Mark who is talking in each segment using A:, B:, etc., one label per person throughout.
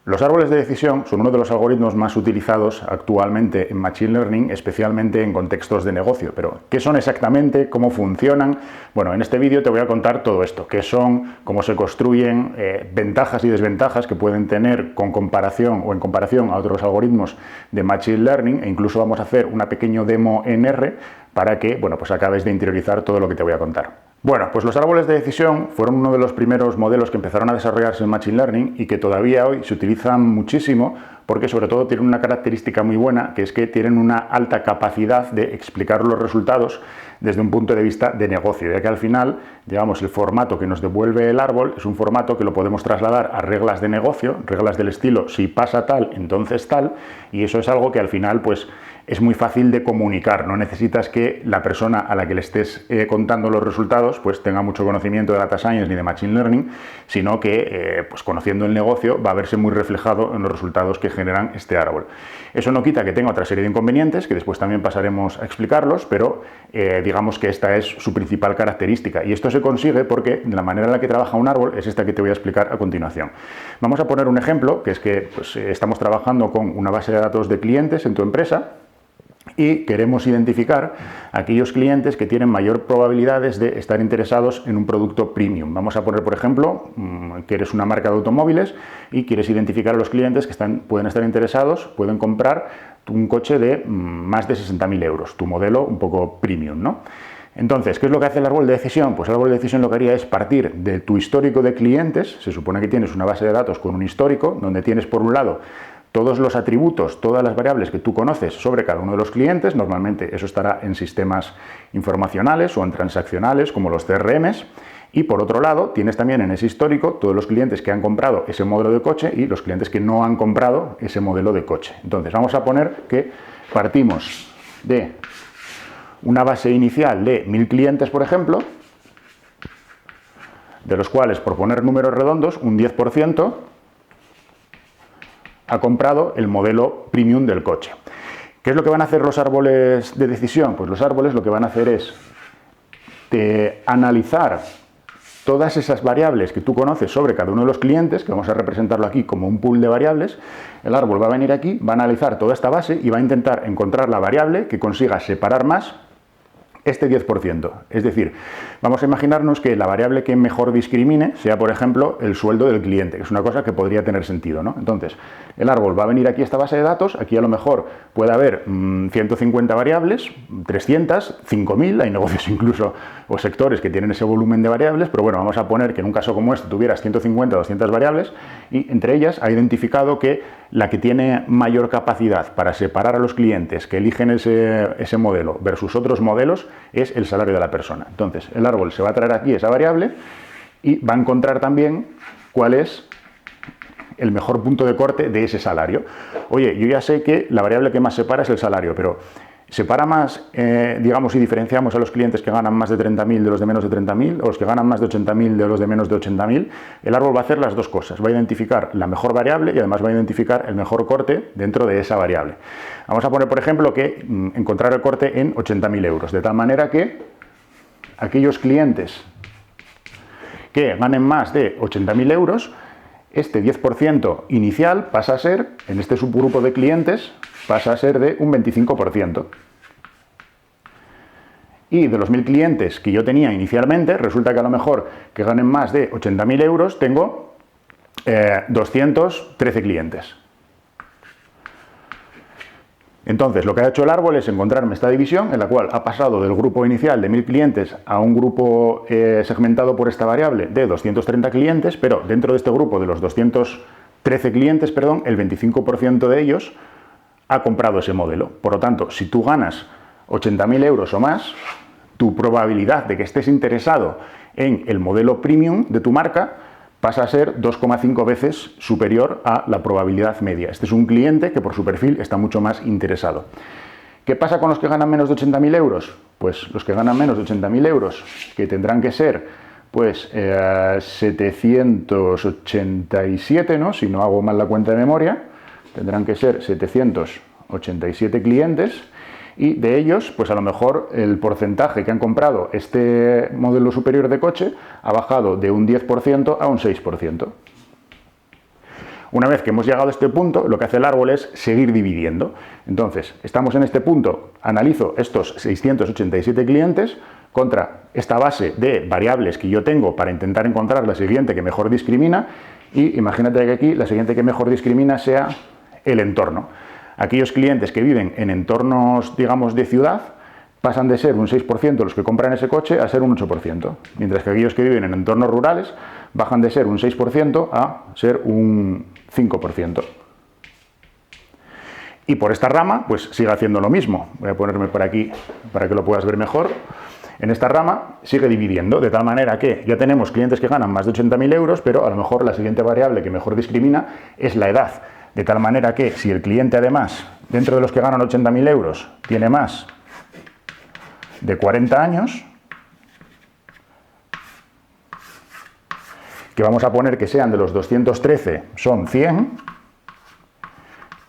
A: Los árboles de decisión son uno de los algoritmos más utilizados actualmente en Machine Learning, especialmente en contextos de negocio. Pero, ¿qué son exactamente? ¿Cómo funcionan? Bueno, en este vídeo te voy a contar todo esto, qué son, cómo se construyen, ventajas y desventajas que pueden tener con comparación o en comparación a otros algoritmos de Machine Learning, e incluso vamos a hacer una pequeña demo en R para que, bueno, pues acabes de interiorizar todo lo que te voy a contar. Bueno, pues los árboles de decisión fueron uno de los primeros modelos que empezaron a desarrollarse en Machine Learning y que todavía hoy se utilizan muchísimo porque sobre todo tienen una característica muy buena, que es que tienen una alta capacidad de explicar los resultados desde un punto de vista de negocio, ya que al final, digamos, el formato que nos devuelve el árbol es un formato que lo podemos trasladar a reglas de negocio, reglas del estilo si pasa tal, entonces tal, y eso es algo que al final, pues, es muy fácil de comunicar, no necesitas que la persona a la que le estés contando los resultados pues tenga mucho conocimiento de Data Science ni de Machine Learning, sino que pues conociendo el negocio va a verse muy reflejado en los resultados que generan este árbol. Eso no quita que tenga otra serie de inconvenientes, que después también pasaremos a explicarlos, pero digamos que esta es su principal característica. Y esto se consigue porque la manera en la que trabaja un árbol es esta que te voy a explicar a continuación. Vamos a poner un ejemplo, que es que pues, estamos trabajando con una base de datos de clientes en tu empresa, y queremos identificar aquellos clientes que tienen mayor probabilidades de estar interesados en un producto premium. Vamos a poner, por ejemplo, que eres una marca de automóviles y quieres identificar a los clientes que pueden estar interesados, pueden comprar un coche de más de 60.000 euros, tu modelo un poco premium, ¿no? Entonces, ¿qué es lo que hace el árbol de decisión? Pues el árbol de decisión lo que haría es partir de tu histórico de clientes. Se supone que tienes una base de datos con un histórico, donde tienes por un lado todos los atributos, todas las variables que tú conoces sobre cada uno de los clientes. Normalmente eso estará en sistemas informacionales o en transaccionales como los CRMs. Y por otro lado, tienes también en ese histórico todos los clientes que han comprado ese modelo de coche y los clientes que no han comprado ese modelo de coche. Entonces vamos a poner que partimos de una base inicial de 1000 clientes, por ejemplo, de los cuales, por poner números redondos, un 10% ha comprado el modelo premium del coche. ¿Qué es lo que van a hacer los árboles de decisión? Pues los árboles lo que van a hacer es analizar todas esas variables que tú conoces sobre cada uno de los clientes, que vamos a representarlo aquí como un pool de variables. El árbol va a venir aquí, va a analizar toda esta base y va a intentar encontrar la variable que consiga separar más este 10%. Es decir, vamos a imaginarnos que la variable que mejor discrimine sea, por ejemplo, el sueldo del cliente, que es una cosa que podría tener sentido, ¿no? Entonces, el árbol va a venir aquí a esta base de datos, aquí a lo mejor puede haber 150 variables, 300, 5.000, hay negocios incluso o sectores que tienen ese volumen de variables, pero bueno, vamos a poner que en un caso como este tuvieras 150 o 200 variables y entre ellas ha identificado que la que tiene mayor capacidad para separar a los clientes que eligen ese modelo versus otros modelos es el salario de la persona. Entonces, el árbol se va a traer aquí esa variable y va a encontrar también cuál es el mejor punto de corte de ese salario. Oye, yo ya sé que la variable que más separa es el salario, pero ¿separa más, digamos, si diferenciamos a los clientes que ganan más de 30.000 de los de menos de 30.000 o los que ganan más de 80.000 de los de menos de 80.000? El árbol va a hacer las dos cosas. Va a identificar la mejor variable y además va a identificar el mejor corte dentro de esa variable. Vamos a poner, por ejemplo, que encontrar el corte en 80.000 euros, de tal manera que aquellos clientes que ganen más de 80.000 euros, este 10% inicial pasa a ser, en este subgrupo de clientes, pasa a ser de un 25%. Y de los 1000 clientes que yo tenía inicialmente, resulta que a lo mejor que ganen más de 80.000 euros, tengo 213 clientes. Entonces, lo que ha hecho el árbol es encontrarme esta división en la cual ha pasado del grupo inicial de 1000 clientes a un grupo segmentado por esta variable de 230 clientes, pero dentro de este grupo de los 213 clientes, perdón, el 25% de ellos ha comprado ese modelo. Por lo tanto, si tú ganas 80.000 euros o más, tu probabilidad de que estés interesado en el modelo premium de tu marca pasa a ser 2,5 veces superior a la probabilidad media. Este es un cliente que por su perfil está mucho más interesado. ¿Qué pasa con los que ganan menos de 80.000 euros? Pues los que ganan menos de 80.000 euros, que tendrán que ser pues 787, ¿no? Si no hago mal la cuenta de memoria, tendrán que ser 787 clientes. Y de ellos, pues a lo mejor el porcentaje que han comprado este modelo superior de coche ha bajado de un 10% a un 6%. Una vez que hemos llegado a este punto, lo que hace el árbol es seguir dividiendo. Entonces, estamos en este punto, analizo estos 687 clientes contra esta base de variables que yo tengo para intentar encontrar la siguiente que mejor discrimina, y imagínate que aquí la siguiente que mejor discrimina sea el entorno. Aquellos clientes que viven en entornos, digamos, de ciudad, pasan de ser un 6% los que compran ese coche a ser un 8%, mientras que aquellos que viven en entornos rurales bajan de ser un 6% a ser un 5%. Y por esta rama, pues sigue haciendo lo mismo. Voy a ponerme por aquí para que lo puedas ver mejor. En esta rama sigue dividiendo, de tal manera que ya tenemos clientes que ganan más de 80.000 euros, pero a lo mejor la siguiente variable que mejor discrimina es la edad. De tal manera que si el cliente además, dentro de los que ganan 80.000 euros, tiene más de 40 años, que vamos a poner que sean de los 213, son 100,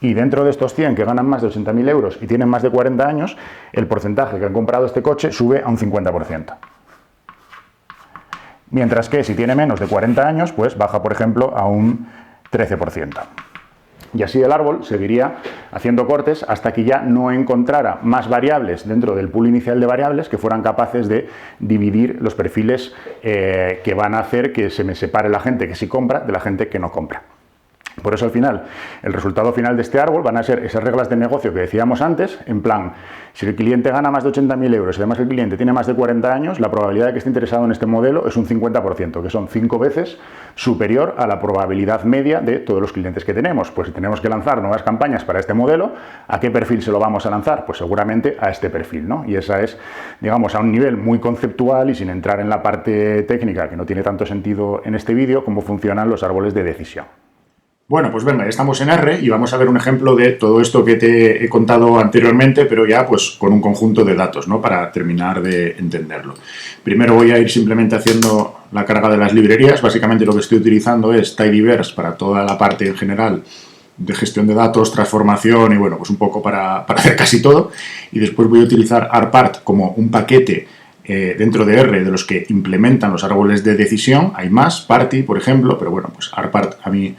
A: y dentro de estos 100 que ganan más de 80.000 euros y tienen más de 40 años, el porcentaje que han comprado este coche sube a un 50%. Mientras que si tiene menos de 40 años, pues baja, por ejemplo, a un 13%. Y así el árbol seguiría haciendo cortes hasta que ya no encontrara más variables dentro del pool inicial de variables que fueran capaces de dividir los perfiles que van a hacer que se me separe la gente que sí compra de la gente que no compra. Por eso al final, el resultado final de este árbol van a ser esas reglas de negocio que decíamos antes, en plan, si el cliente gana más de 80.000 euros y además el cliente tiene más de 40 años, la probabilidad de que esté interesado en este modelo es un 50%, que son 5 veces superior a la probabilidad media de todos los clientes que tenemos. Pues si tenemos que lanzar nuevas campañas para este modelo, ¿a qué perfil se lo vamos a lanzar? Pues seguramente a este perfil, ¿no? Y esa es, digamos, a un nivel muy conceptual y sin entrar en la parte técnica, que no tiene tanto sentido en este vídeo, cómo funcionan los árboles de decisión.
B: Bueno, pues venga, ya estamos en R y vamos a ver un ejemplo de todo esto que te he contado anteriormente, pero ya pues con un conjunto de datos, ¿no? Para terminar de entenderlo. Primero voy a ir simplemente haciendo la carga de las librerías. Básicamente lo que estoy utilizando es Tidyverse para toda la parte en general de gestión de datos, transformación y bueno, pues un poco para hacer casi todo. Y después voy a utilizar RPart como un paquete dentro de R de los que implementan los árboles de decisión. Hay más, Party, por ejemplo, pero bueno, pues RPart a mí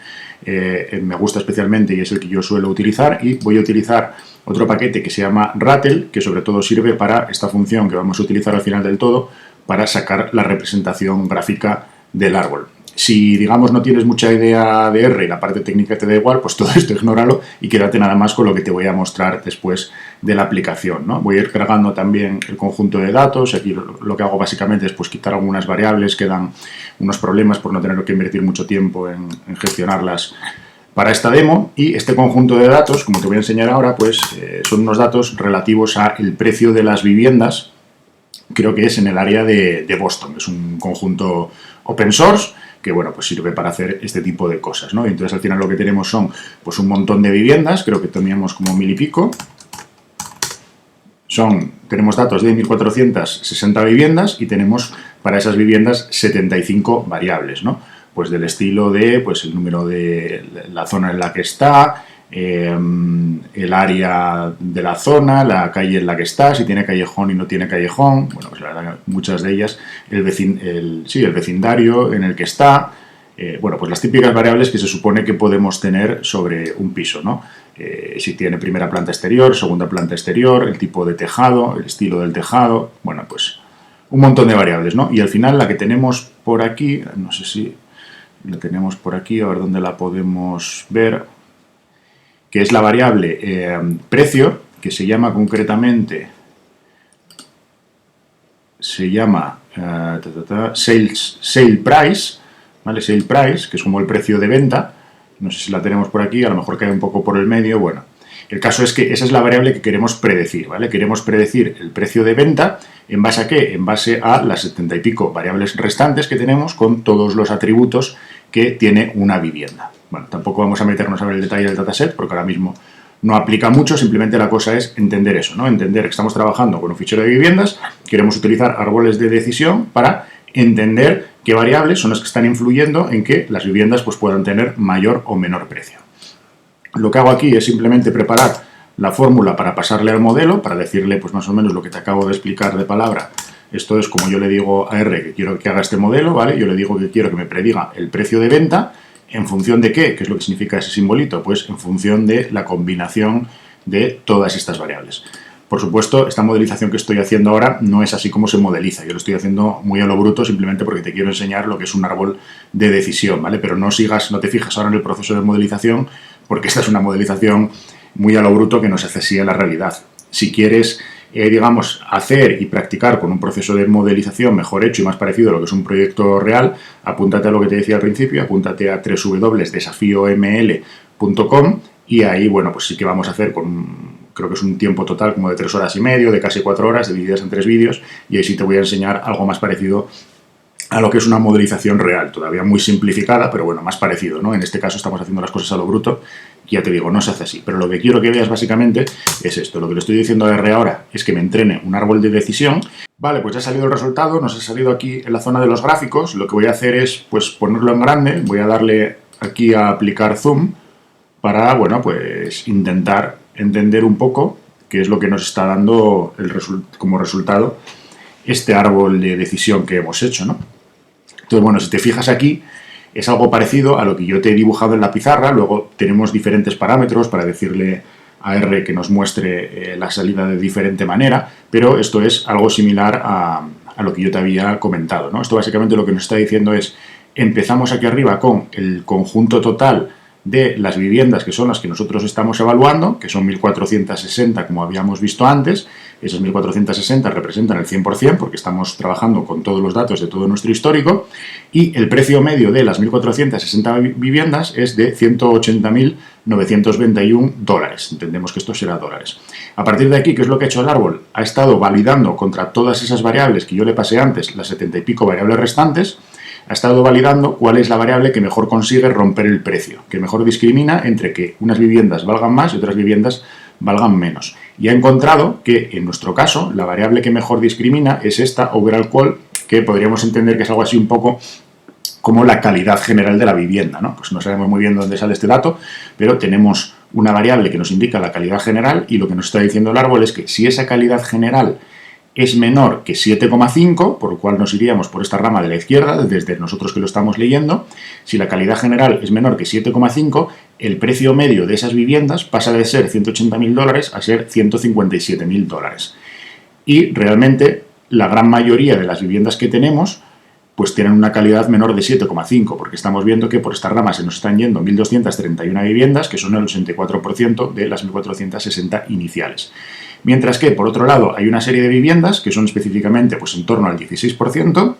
B: me gusta especialmente y es el que yo suelo utilizar, y voy a utilizar otro paquete que se llama Rattle, que sobre todo sirve para esta función que vamos a utilizar al final del todo, para sacar la representación gráfica del árbol. Si, digamos, no tienes mucha idea de R y la parte técnica te da igual, pues todo esto ignóralo y quédate nada más con lo que te voy a mostrar después de la aplicación, ¿no? Voy a ir cargando también el conjunto de datos. Aquí lo que hago básicamente es pues quitar algunas variables que dan unos problemas por no tener que invertir mucho tiempo en gestionarlas para esta demo. Y este conjunto de datos, como te voy a enseñar ahora, pues son unos datos relativos al precio de las viviendas. Creo que es en el área de Boston. Es un conjunto open source que, bueno, pues sirve para hacer este tipo de cosas, ¿no? Y entonces al final lo que tenemos son pues un montón de viviendas, creo que teníamos como 1000 y pico. Tenemos datos de 1460 viviendas y tenemos para esas viviendas 75 variables, ¿no? Pues del estilo de pues el número de la zona en la que está, el área de la zona, la calle en la que está, si tiene callejón y no tiene callejón, bueno, pues la verdad muchas de ellas, el vecindario en el que está, bueno, pues las típicas variables que se supone que podemos tener sobre un piso, ¿no? Si tiene primera planta exterior, segunda planta exterior, el tipo de tejado, el estilo del tejado, bueno, pues un montón de variables, ¿no? Y al final la que tenemos por aquí, no sé si la tenemos por aquí, a ver dónde la podemos ver, que es la variable precio, que se llama concretamente, sale price, ¿vale? Sale price, que es como el precio de venta. No sé si la tenemos por aquí, a lo mejor cae un poco por el medio. Bueno, el caso es que esa es la variable que queremos predecir, ¿vale? Queremos predecir el precio de venta, ¿en base a qué? En base a las 70 y pico variables restantes que tenemos con todos los atributos que tiene una vivienda. Bueno, tampoco vamos a meternos a ver el detalle del dataset porque ahora mismo no aplica mucho, simplemente la cosa es entender eso, ¿no? Entender que estamos trabajando con un fichero de viviendas, queremos utilizar árboles de decisión para entender qué variables son las que están influyendo en que las viviendas pues, puedan tener mayor o menor precio. Lo que hago aquí es simplemente preparar la fórmula para pasarle al modelo, para decirle pues más o menos lo que te acabo de explicar de palabra. Esto es como yo le digo a R que quiero que haga este modelo, ¿vale? Yo le digo que quiero que me prediga el precio de venta ¿En función de qué? ¿Qué es lo que significa ese simbolito? Pues en función de la combinación de todas estas variables. Por supuesto, esta modelización que estoy haciendo ahora no es así como se modeliza. Yo lo estoy haciendo muy a lo bruto simplemente porque te quiero enseñar lo que es un árbol de decisión, ¿vale? Pero no te fijas ahora en el proceso de modelización porque esta es una modelización muy a lo bruto que no se hace así en la realidad. Si quieres, digamos, hacer y practicar con un proceso de modelización mejor hecho y más parecido a lo que es un proyecto real, apúntate a lo que te decía al principio, apúntate a www.desafioml.com y ahí, bueno, pues sí que vamos a hacer creo que es un tiempo total como de 3 horas y media, de casi 4 horas, divididas en 3 vídeos, y ahí sí te voy a enseñar algo más parecido a lo que es una modelización real, todavía muy simplificada, pero bueno, más parecido, ¿no? En este caso estamos haciendo las cosas a lo bruto, y ya te digo, no se hace así, pero lo que quiero que veas básicamente es esto. Lo que le estoy diciendo a R ahora es que me entrene un árbol de decisión. Vale, pues ya ha salido el resultado, nos ha salido aquí en la zona de los gráficos. Lo que voy a hacer es, pues, ponerlo en grande, voy a darle aquí a aplicar zoom para, bueno, pues intentar entender un poco qué es lo que nos está dando como resultado este árbol de decisión que hemos hecho, ¿no? Entonces, bueno, si te fijas aquí, es algo parecido a lo que yo te he dibujado en la pizarra. Luego tenemos diferentes parámetros para decirle a R que nos muestre la salida de diferente manera, pero esto es algo similar a lo que yo te había comentado, ¿no? Esto básicamente lo que nos está diciendo es, empezamos aquí arriba con el conjunto total de las viviendas que son las que nosotros estamos evaluando, que son 1460 como habíamos visto antes. Esas 1460 representan el 100% porque estamos trabajando con todos los datos de todo nuestro histórico, y el precio medio de las 1460 viviendas es de 180.921 dólares. Entendemos que esto será dólares. A partir de aquí, ¿qué es lo que ha hecho el árbol? Ha estado validando contra todas esas variables que yo le pasé antes, las 70 y pico variables restantes. Ha estado validando cuál es la variable que mejor consigue romper el precio, que mejor discrimina entre que unas viviendas valgan más y otras viviendas valgan menos. Y ha encontrado que, en nuestro caso, la variable que mejor discrimina es esta overall qual, que podríamos entender que es algo así un poco como la calidad general de la vivienda, ¿no? Pues no sabemos muy bien de dónde sale este dato, pero tenemos una variable que nos indica la calidad general, y lo que nos está diciendo el árbol es que si esa calidad general es menor que 7,5, por lo cual nos iríamos por esta rama de la izquierda, desde nosotros que lo estamos leyendo. Si la calidad general es menor que 7,5, el precio medio de esas viviendas pasa de ser 180.000 dólares a ser 157.000 dólares. Y realmente la gran mayoría de las viviendas que tenemos pues tienen una calidad menor de 7,5, porque estamos viendo que por esta rama se nos están yendo 1.231 viviendas, que son el 84% de las 1.460 iniciales. Mientras que, por otro lado, hay una serie de viviendas que son específicamente pues, en torno al 16%,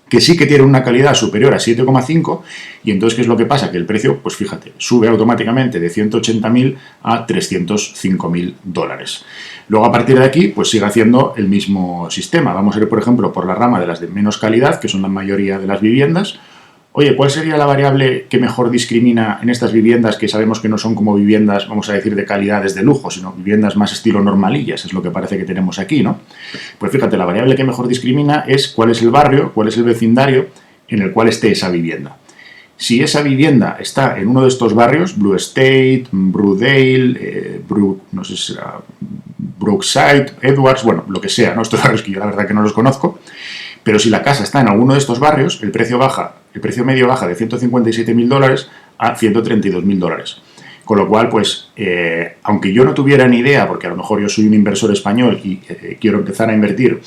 B: que sí que tienen una calidad superior a 7,5, y entonces, ¿qué es lo que pasa? Que el precio, pues fíjate, sube automáticamente de 180.000 a 305.000 dólares. Luego, a partir de aquí, pues sigue haciendo el mismo sistema. Vamos a ir, por ejemplo, por la rama de las de menos calidad, que son la mayoría de las viviendas. Oye, ¿cuál sería la variable que mejor discrimina en estas viviendas que sabemos que no son como viviendas, vamos a decir, de calidades de lujo, sino viviendas más estilo normalillas? Es lo que parece que tenemos aquí, ¿no? Pues fíjate, la variable que mejor discrimina es cuál es el barrio, cuál es el vecindario en el cual esté esa vivienda. Si esa vivienda está en uno de estos barrios, Blue Estate, Brewdale, no sé si será Brookside, Edwards, bueno, lo que sea, ¿no? Estos barrios que yo la verdad que no los conozco, pero si la casa está en alguno de estos barrios, el precio medio baja de 157.000 dólares a 132.000 dólares. Con lo cual, pues, aunque yo no tuviera ni idea, porque a lo mejor yo soy un inversor español y quiero empezar a invertir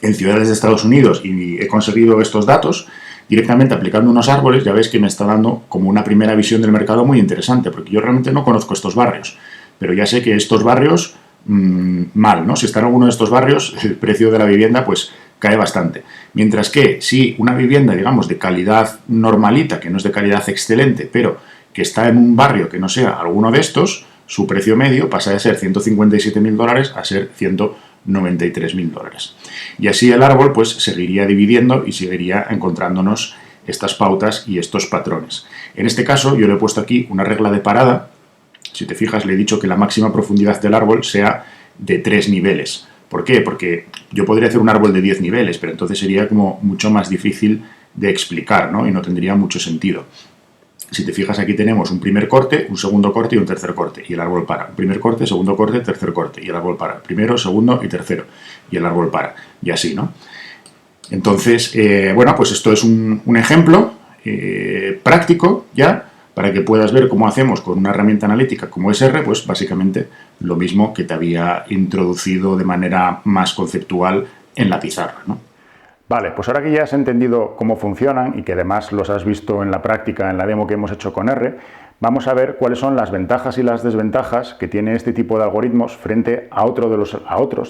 B: en ciudades de Estados Unidos y he conseguido estos datos, directamente aplicando unos árboles, ya ves que me está dando como una primera visión del mercado muy interesante, porque yo realmente no conozco estos barrios, pero ya sé que estos barrios, mal, ¿no? Si está en alguno de estos barrios, el precio de la vivienda, pues, cae bastante. Mientras que si una vivienda, digamos, de calidad normalita, que no es de calidad excelente, pero que está en un barrio que no sea alguno de estos, su precio medio pasa de ser 157.000 dólares a ser 193.000 dólares. Y así el árbol, pues, seguiría dividiendo y seguiría encontrándonos estas pautas y estos patrones. En este caso, yo le he puesto aquí una regla de parada. Si te fijas, le he dicho que la máxima profundidad del árbol sea de 3 niveles. ¿Por qué? Porque yo podría hacer un árbol de 10 niveles, pero entonces sería como mucho más difícil de explicar, ¿no? Y no tendría mucho sentido. Si te fijas, aquí tenemos un primer corte, un segundo corte y un tercer corte, y el árbol para. Un primer corte, segundo corte, tercer corte, y el árbol para. Primero, segundo y tercero, y el árbol para. Y así, ¿no? Entonces, bueno, pues esto es un ejemplo. práctico ya, para que puedas ver cómo hacemos con una herramienta analítica como es R, pues básicamente lo mismo que te había introducido de manera más conceptual en la pizarra, ¿no?
A: Vale, pues ahora que ya has entendido cómo funcionan y que además los has visto en la práctica, en la demo que hemos hecho con R, vamos a ver cuáles son las ventajas y las desventajas que tiene este tipo de algoritmos frente a otros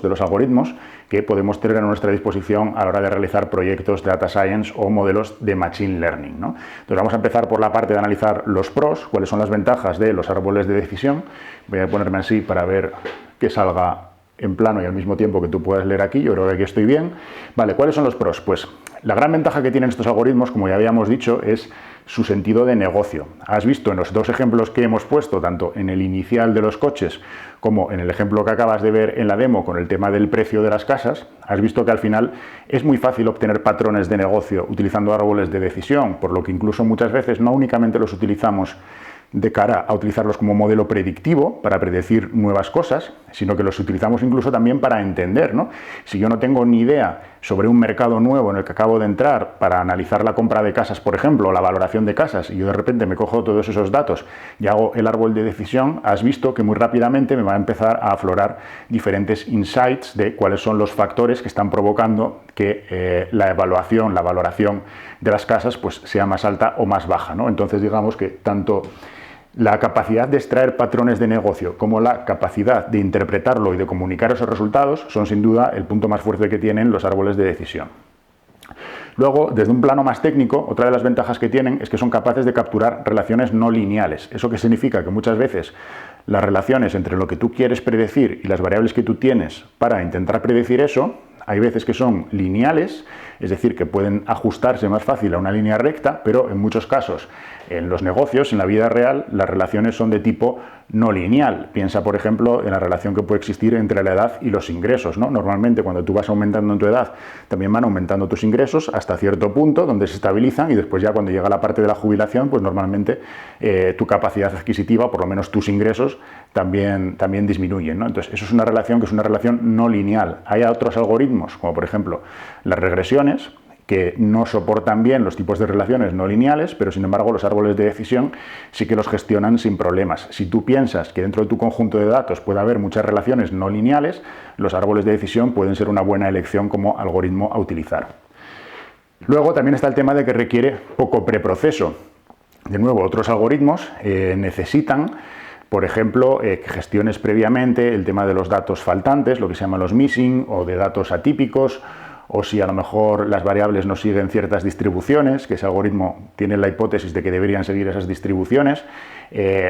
A: de los algoritmos que podemos tener a nuestra disposición a la hora de realizar proyectos de Data Science o modelos de Machine Learning, ¿no? Entonces vamos a empezar por la parte de analizar los pros, cuáles son las ventajas de los árboles de decisión. Voy a ponerme así para ver que salga en plano y al mismo tiempo que tú puedas leer aquí. Yo creo que aquí estoy bien. Vale, ¿cuáles son los pros? Pues la gran ventaja que tienen estos algoritmos, como ya habíamos dicho, es su sentido de negocio. Has visto en los dos ejemplos que hemos puesto, tanto en el inicial de los coches como en el ejemplo que acabas de ver en la demo con el tema del precio de las casas, has visto que al final es muy fácil obtener patrones de negocio utilizando árboles de decisión, por lo que incluso muchas veces no únicamente los utilizamos de cara a utilizarlos como modelo predictivo para predecir nuevas cosas, sino que los utilizamos incluso también para entender, ¿no? Si yo no tengo ni idea sobre un mercado nuevo en el que acabo de entrar para analizar la compra de casas, por ejemplo, o la valoración de casas, y yo de repente me cojo todos esos datos y hago el árbol de decisión, has visto que muy rápidamente me va a empezar a aflorar diferentes insights de cuáles son los factores que están provocando que la valoración de las casas pues sea más alta o más baja, ¿no? Entonces digamos que tanto la capacidad de extraer patrones de negocio como la capacidad de interpretarlo y de comunicar esos resultados son sin duda el punto más fuerte que tienen los árboles de decisión. Luego, desde un plano más técnico, otra de las ventajas que tienen es que son capaces de capturar relaciones no lineales. ¿Eso qué significa? Que muchas veces las relaciones entre lo que tú quieres predecir y las variables que tú tienes para intentar predecir eso, hay veces que son lineales, es decir, que pueden ajustarse más fácil a una línea recta, pero en muchos casos, en los negocios, en la vida real, las relaciones son de tipo no lineal. Piensa, por ejemplo, en la relación que puede existir entre la edad y los ingresos, ¿no? Normalmente, cuando tú vas aumentando en tu edad, también van aumentando tus ingresos hasta cierto punto, donde se estabilizan, y después ya cuando llega la parte de la jubilación, pues normalmente tu capacidad adquisitiva, por lo menos tus ingresos, también disminuyen, ¿no? Entonces, eso es una relación que es una relación no lineal. Hay otros algoritmos, como por ejemplo las regresiones, que no soportan bien los tipos de relaciones no lineales, pero sin embargo los árboles de decisión sí que los gestionan sin problemas. Si tú piensas que dentro de tu conjunto de datos puede haber muchas relaciones no lineales, los árboles de decisión pueden ser una buena elección como algoritmo a utilizar. Luego también está el tema de que requiere poco preproceso. De nuevo, otros algoritmos necesitan, por ejemplo, que gestiones previamente el tema de los datos faltantes, lo que se llaman los missing, o de datos atípicos, o si a lo mejor las variables no siguen ciertas distribuciones, que ese algoritmo tiene la hipótesis de que deberían seguir esas distribuciones,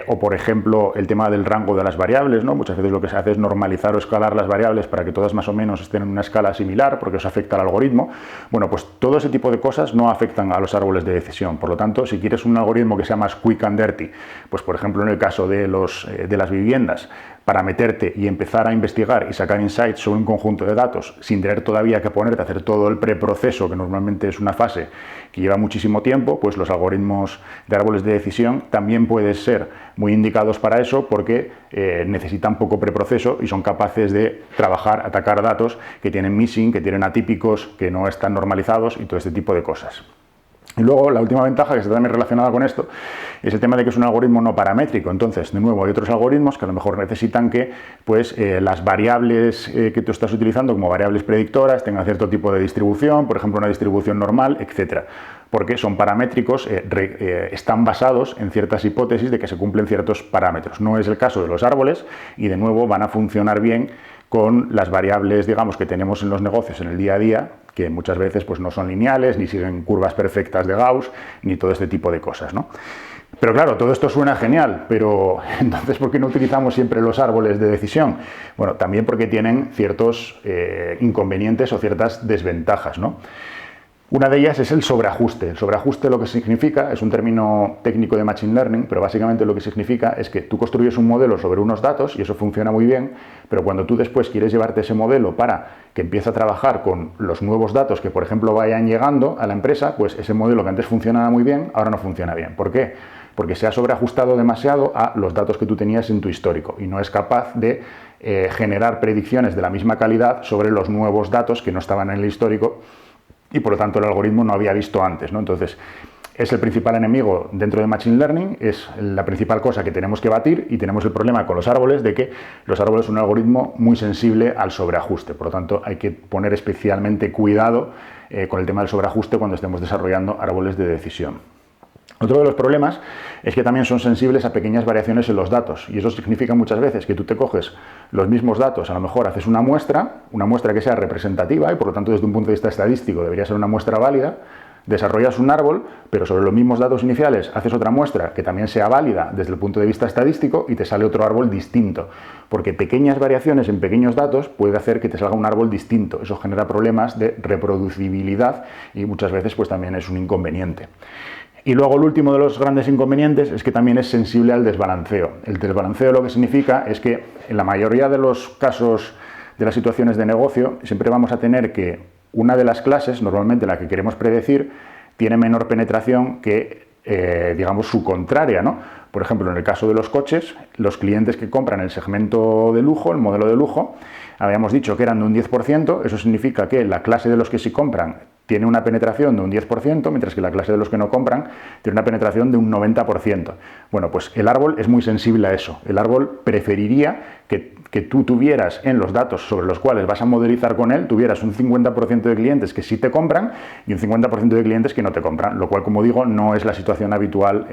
A: o por ejemplo el tema del rango de las variables, ¿no? Muchas veces lo que se hace es normalizar o escalar las variables para que todas más o menos estén en una escala similar, porque eso afecta al algoritmo. Bueno, pues todo ese tipo de cosas no afectan a los árboles de decisión. Por lo tanto, si quieres un algoritmo que sea más quick and dirty, pues por ejemplo en el caso de las viviendas, para meterte y empezar a investigar y sacar insights sobre un conjunto de datos sin tener todavía que ponerte a hacer todo el preproceso, que normalmente es una fase que lleva muchísimo tiempo, pues los algoritmos de árboles de decisión también pueden ser muy indicados para eso, porque necesitan poco preproceso y son capaces de trabajar, atacar datos que tienen missing, que tienen atípicos, que no están normalizados y todo este tipo de cosas. Y luego la última ventaja que está también relacionada con esto es el tema de que es un algoritmo no paramétrico. Entonces, de nuevo, hay otros algoritmos que a lo mejor necesitan que pues, las variables que tú estás utilizando como variables predictoras tengan cierto tipo de distribución, por ejemplo una distribución normal, etcétera, porque son paramétricos, están basados en ciertas hipótesis de que se cumplen ciertos parámetros. No es el caso de los árboles y de nuevo van a funcionar bien con las variables, digamos, que tenemos en los negocios en el día a día, que muchas veces pues, no son lineales, ni siguen curvas perfectas de Gauss, ni todo este tipo de cosas, ¿no? Pero claro, todo esto suena genial, pero entonces ¿por qué no utilizamos siempre los árboles de decisión? Bueno, también porque tienen ciertos inconvenientes o ciertas desventajas, ¿no? Una de ellas es el sobreajuste. El sobreajuste lo que significa, es un término técnico de Machine Learning, pero básicamente lo que significa es que tú construyes un modelo sobre unos datos y eso funciona muy bien, pero cuando tú después quieres llevarte ese modelo para que empiece a trabajar con los nuevos datos que, por ejemplo, vayan llegando a la empresa, pues ese modelo que antes funcionaba muy bien, ahora no funciona bien. ¿Por qué? Porque se ha sobreajustado demasiado a los datos que tú tenías en tu histórico y no es capaz de generar predicciones de la misma calidad sobre los nuevos datos que no estaban en el histórico y por lo tanto el algoritmo no había visto antes, ¿no? Entonces, es el principal enemigo dentro de Machine Learning, es la principal cosa que tenemos que batir, y tenemos el problema con los árboles de que los árboles son un algoritmo muy sensible al sobreajuste. Por lo tanto, hay que poner especialmente cuidado con el tema del sobreajuste cuando estemos desarrollando árboles de decisión. Otro de los problemas es que también son sensibles a pequeñas variaciones en los datos, y eso significa muchas veces que tú te coges los mismos datos, a lo mejor haces una muestra que sea representativa y por lo tanto desde un punto de vista estadístico debería ser una muestra válida, desarrollas un árbol, pero sobre los mismos datos iniciales haces otra muestra que también sea válida desde el punto de vista estadístico y te sale otro árbol distinto, porque pequeñas variaciones en pequeños datos puede hacer que te salga un árbol distinto. Eso genera problemas de reproducibilidad y muchas veces pues también es un inconveniente. Y luego el último de los grandes inconvenientes es que también es sensible al desbalanceo. El desbalanceo lo que significa es que en la mayoría de los casos de las situaciones de negocio siempre vamos a tener que una de las clases, normalmente la que queremos predecir, tiene menor penetración que, digamos, su contraria, ¿no? Por ejemplo, en el caso de los coches, los clientes que compran el segmento de lujo, el modelo de lujo, habíamos dicho que eran de un 10%, eso significa que la clase de los que sí compran tiene una penetración de un 10%, mientras que la clase de los que no compran tiene una penetración de un 90%. Bueno, pues el árbol es muy sensible a eso. El árbol preferiría que tú tuvieras en los datos sobre los cuales vas a modelizar con él, tuvieras un 50% de clientes que sí te compran y un 50% de clientes que no te compran, lo cual, como digo, no es la situación habitual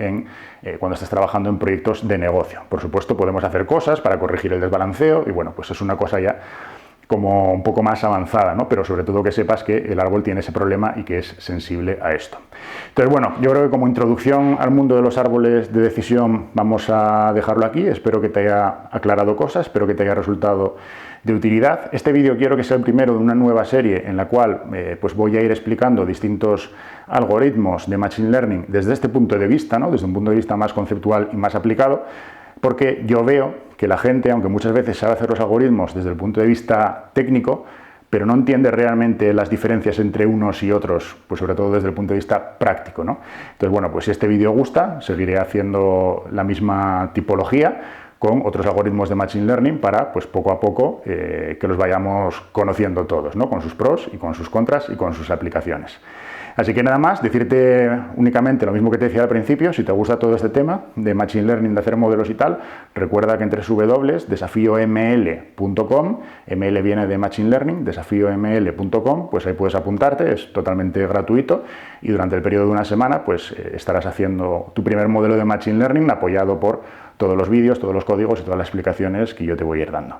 A: cuando estás trabajando en proyectos de negocio. Por supuesto, podemos hacer cosas para corregir el desbalanceo y, bueno, pues es una cosa ya como un poco más avanzada, ¿no? Pero sobre todo que sepas que el árbol tiene ese problema y que es sensible a esto. Entonces, bueno, yo creo que como introducción al mundo de los árboles de decisión vamos a dejarlo aquí. Espero que te haya aclarado cosas, espero que te haya resultado de utilidad. Este vídeo quiero que sea el primero de una nueva serie en la cual pues voy a ir explicando distintos algoritmos de Machine Learning desde este punto de vista, ¿no? Desde un punto de vista más conceptual y más aplicado, porque yo veo que la gente, aunque muchas veces sabe hacer los algoritmos desde el punto de vista técnico, pero no entiende realmente las diferencias entre unos y otros, pues sobre todo desde el punto de vista práctico, ¿no? Entonces, bueno, pues si este vídeo gusta, seguiré haciendo la misma tipología con otros algoritmos de Machine Learning para, pues poco a poco, que los vayamos conociendo todos, ¿no? Con sus pros y con sus contras y con sus aplicaciones. Así que nada más, decirte únicamente lo mismo que te decía al principio. Si te gusta todo este tema de Machine Learning, de hacer modelos y tal, recuerda que en www.desafioml.com, ML viene de Machine Learning, desafioml.com, pues ahí puedes apuntarte, es totalmente gratuito y durante el periodo de una semana pues estarás haciendo tu primer modelo de Machine Learning apoyado por todos los vídeos, todos los códigos y todas las explicaciones que yo te voy a ir dando.